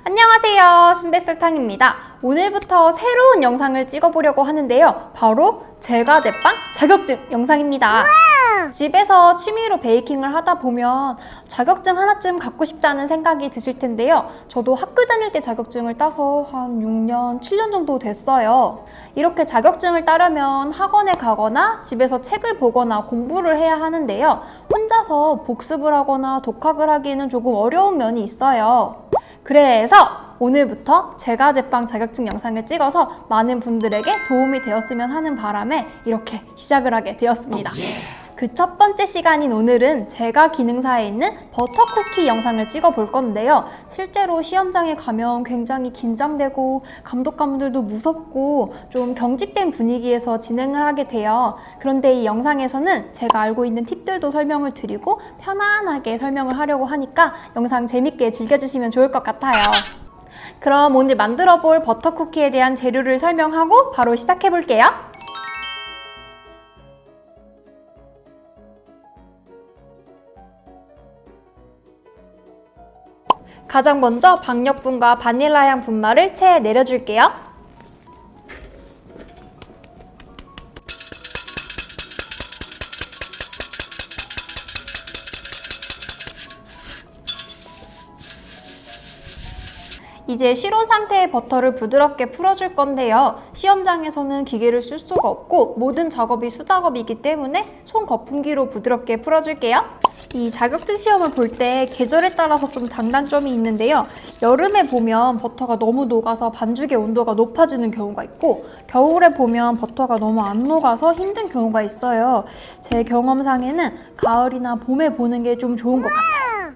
안녕하세요, 신베설탕입니다. 오늘부터 새로운 영상을 찍어보려고 하는데요. 바로 제과 제빵 자격증 영상입니다. 집에서 취미로 베이킹을 하다 보면 자격증 하나쯤 갖고 싶다는 생각이 드실 텐데요. 저도 학교 다닐 때 자격증을 따서 한 6년, 7년 정도 됐어요. 이렇게 자격증을 따려면 학원에 가거나 집에서 책을 보거나 공부를 해야 하는데요. 혼자서 복습을 하거나 독학을 하기에는 조금 어려운 면이 있어요. 그래서 오늘부터 제과 제빵 자격증 영상을 찍어서 많은 분들에게 도움이 되었으면 하는 바람에 이렇게 시작을 하게 되었습니다. 그 첫 번째 시간인 오늘은 제과 기능사에 있는 버터 쿠키 영상을 찍어 볼 건데요. 실제로 시험장에 가면 굉장히 긴장되고 감독관분들도 무섭고 좀 경직된 분위기에서 진행을 하게 돼요. 그런데 이 영상에서는 제가 알고 있는 팁들도 설명을 드리고 편안하게 설명을 하려고 하니까 영상 재밌게 즐겨주시면 좋을 것 같아요. 그럼 오늘 만들어 볼 버터 쿠키에 대한 재료를 설명하고 바로 시작해 볼게요. 가장 먼저 박력분과 바닐라 향 분말을 체에 내려줄게요. 이제 실온 상태의 버터를 부드럽게 풀어줄 건데요. 시험장에서는 기계를 쓸 수가 없고 모든 작업이 수작업이기 때문에 손 거품기로 부드럽게 풀어줄게요. 이 자격증 시험을 볼 때 계절에 따라서 좀 장단점이 있는데요. 여름에 보면 버터가 너무 녹아서 반죽의 온도가 높아지는 경우가 있고 겨울에 보면 버터가 너무 안 녹아서 힘든 경우가 있어요. 제 경험상에는 가을이나 봄에 보는 게 좀 좋은 것 같아요.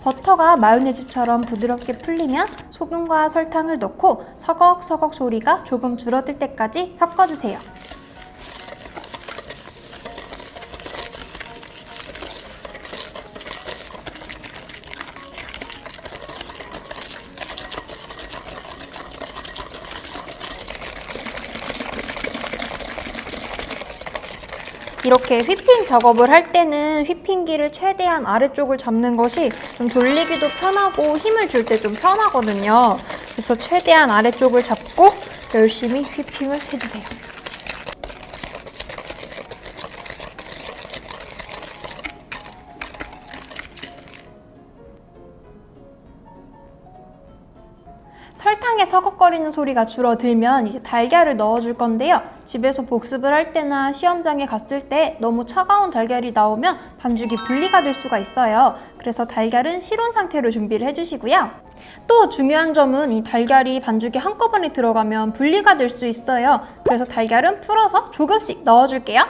버터가 마요네즈처럼 부드럽게 풀리면 소금과 설탕을 넣고 서걱서걱 소리가 조금 줄어들 때까지 섞어주세요. 이렇게 휘핑 작업을 할 때는 휘핑기를 최대한 아래쪽을 잡는 것이 좀 돌리기도 편하고 힘을 줄 때 좀 편하거든요. 그래서 최대한 아래쪽을 잡고 열심히 휘핑을 해주세요. 설탕에 서걱거리는 소리가 줄어들면 이제 달걀을 넣어줄 건데요. 집에서 복습을 할 때나 시험장에 갔을 때 너무 차가운 달걀이 나오면 반죽이 분리가 될 수가 있어요. 그래서 달걀은 실온 상태로 준비를 해주시고요. 또 중요한 점은 이 달걀이 반죽에 한꺼번에 들어가면 분리가 될 수 있어요. 그래서 달걀은 풀어서 조금씩 넣어줄게요.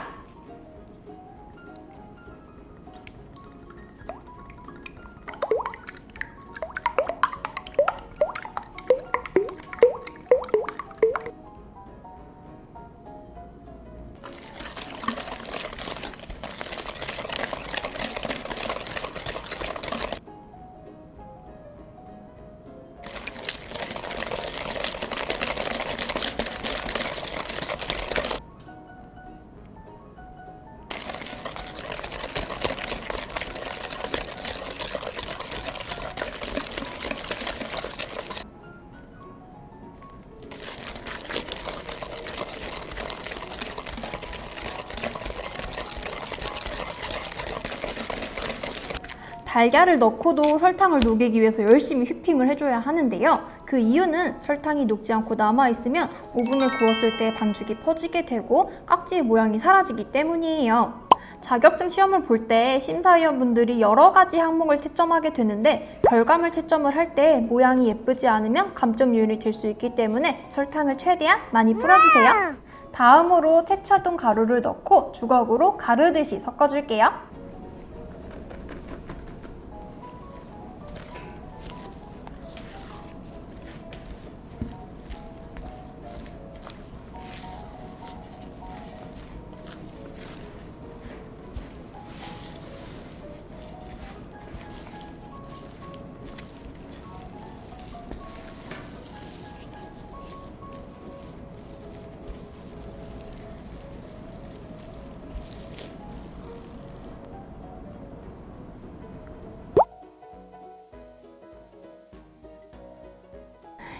달걀을 넣고도 설탕을 녹이기 위해서 열심히 휘핑을 해줘야 하는데요. 그 이유는 설탕이 녹지 않고 남아있으면 오븐에 구웠을 때 반죽이 퍼지게 되고 깍지의 모양이 사라지기 때문이에요. 자격증 시험을 볼 때 심사위원분들이 여러 가지 항목을 채점하게 되는데 결과물 채점을 할 때 모양이 예쁘지 않으면 감점 요인이 될 수 있기 때문에 설탕을 최대한 많이 풀어주세요. 다음으로 채쳐둔 가루를 넣고 주걱으로 가르듯이 섞어줄게요.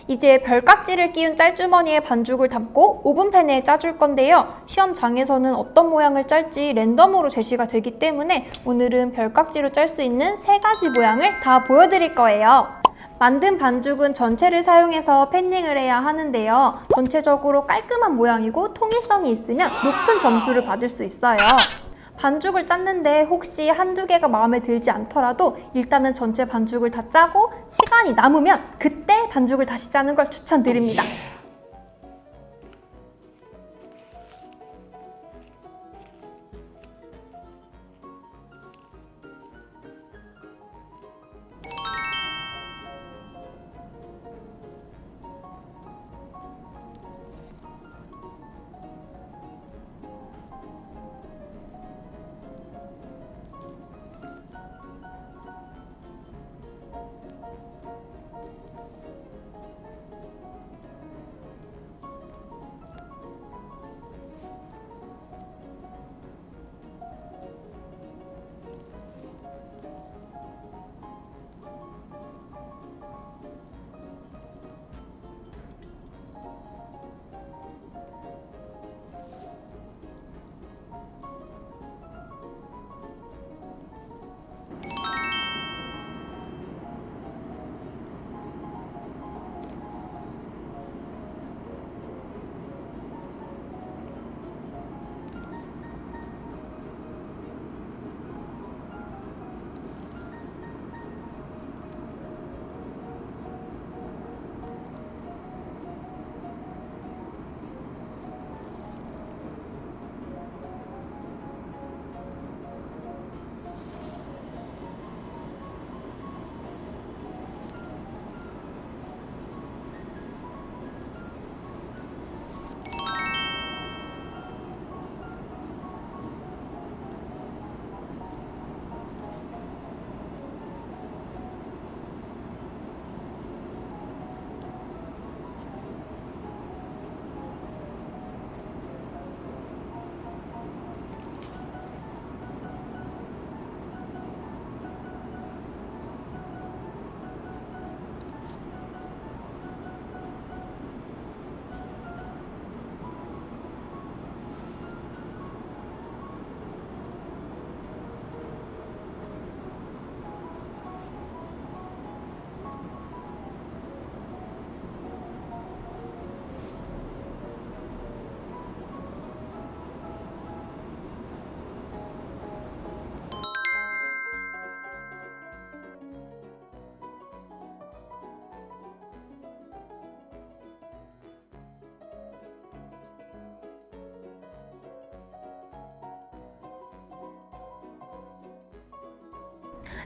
이제 별깍지를 끼운 짤주머니에 반죽을 담고 오븐팬에 짜줄 건데요. 시험장에서는 어떤 모양을 짤지 랜덤으로 제시가 되기 때문에 오늘은 별깍지로 짤 수 있는 3가지 모양을 다 보여드릴 거예요. 만든 반죽은 전체를 사용해서 팬닝을 해야 하는데요. 전체적으로 깔끔한 모양이고 통일성이 있으면 높은 점수를 받을 수 있어요. 반죽을 짰는데 혹시 한두 개가 마음에 들지 않더라도 일단은 전체 반죽을 다 짜고 시간이 남으면 그때 반죽을 다시 짜는 걸 추천드립니다.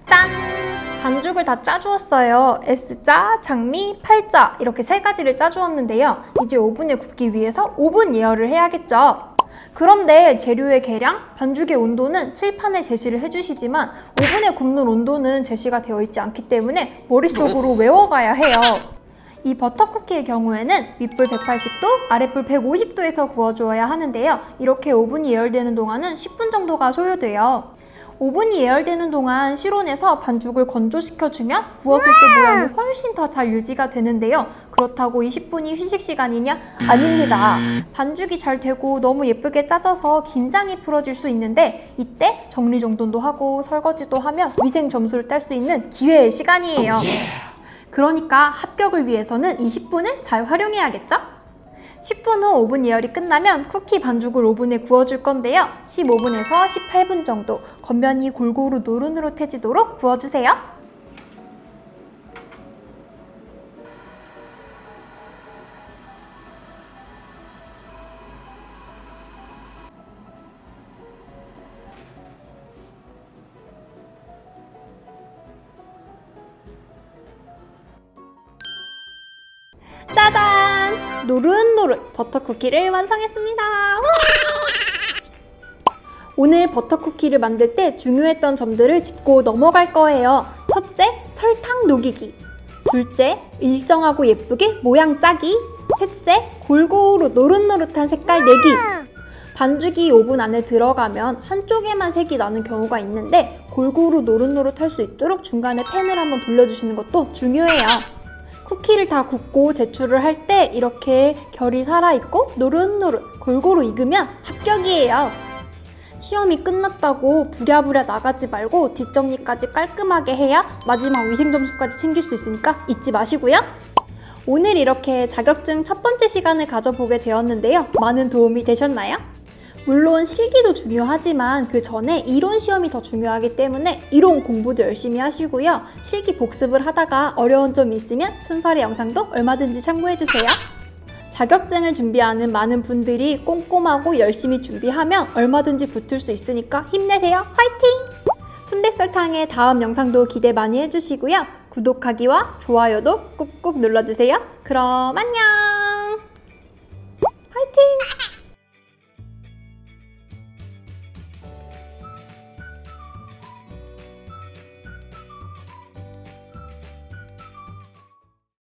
짠! 반죽을 다 짜주었어요. S자, 장미, 팔자 이렇게 3가지를 짜주었는데요. 이제 오븐에 굽기 위해서 오븐 예열을 해야겠죠. 그런데 재료의 계량, 반죽의 온도는 칠판에 제시를 해주시지만 오븐에 굽는 온도는 제시가 되어 있지 않기 때문에 머릿속으로 외워가야 해요. 이 버터쿠키의 경우에는 윗불 180도, 아랫불 150도에서 구워주어야 하는데요. 이렇게 오븐이 예열되는 동안은 10분 정도가 소요돼요. 오븐이 예열되는 동안 실온에서 반죽을 건조시켜주면 구웠을 때 모양이 훨씬 더 잘 유지가 되는데요. 그렇다고 20분이 휴식 시간이냐? 아닙니다. 반죽이 잘 되고 너무 예쁘게 짜져서 긴장이 풀어질 수 있는데 이때 정리정돈도 하고 설거지도 하면 위생 점수를 딸 수 있는 기회의 시간이에요. 그러니까 합격을 위해서는 이 10분을 잘 활용해야겠죠? 10분 후 오븐 예열이 끝나면 쿠키 반죽을 오븐에 구워줄 건데요. 15분에서 18분 정도 겉면이 골고루 노릇노릇해지도록 구워주세요. 짜잔! 노릇노릇 버터쿠키를 완성했습니다. 오늘 버터쿠키를 만들 때 중요했던 점들을 짚고 넘어갈 거예요. 첫째, 설탕 녹이기. 둘째, 일정하고 예쁘게 모양 짜기. 셋째, 골고루 노릇노릇한 색깔 내기. 반죽이 오븐 안에 들어가면 한쪽에만 색이 나는 경우가 있는데 골고루 노릇노릇할 수 있도록 중간에 팬을 한번 돌려주시는 것도 중요해요. 쿠키를 다 굽고 제출을 할 때 이렇게 결이 살아있고 노릇노릇 골고루 익으면 합격이에요. 시험이 끝났다고 부랴부랴 나가지 말고 뒷정리까지 깔끔하게 해야 마지막 위생 점수까지 챙길 수 있으니까 잊지 마시고요. 오늘 이렇게 자격증 첫 번째 시간을 가져보게 되었는데요. 많은 도움이 되셨나요? 물론 실기도 중요하지만 그 전에 이론 시험이 더 중요하기 때문에 이론 공부도 열심히 하시고요. 실기 복습을 하다가 어려운 점이 있으면 순서의 영상도 얼마든지 참고해주세요. 자격증을 준비하는 많은 분들이 꼼꼼하고 열심히 준비하면 얼마든지 붙을 수 있으니까 힘내세요. 화이팅! 순대설탕의 다음 영상도 기대 많이 해주시고요. 구독하기와 좋아요도 꾹꾹 눌러주세요. 그럼 안녕! 화이팅!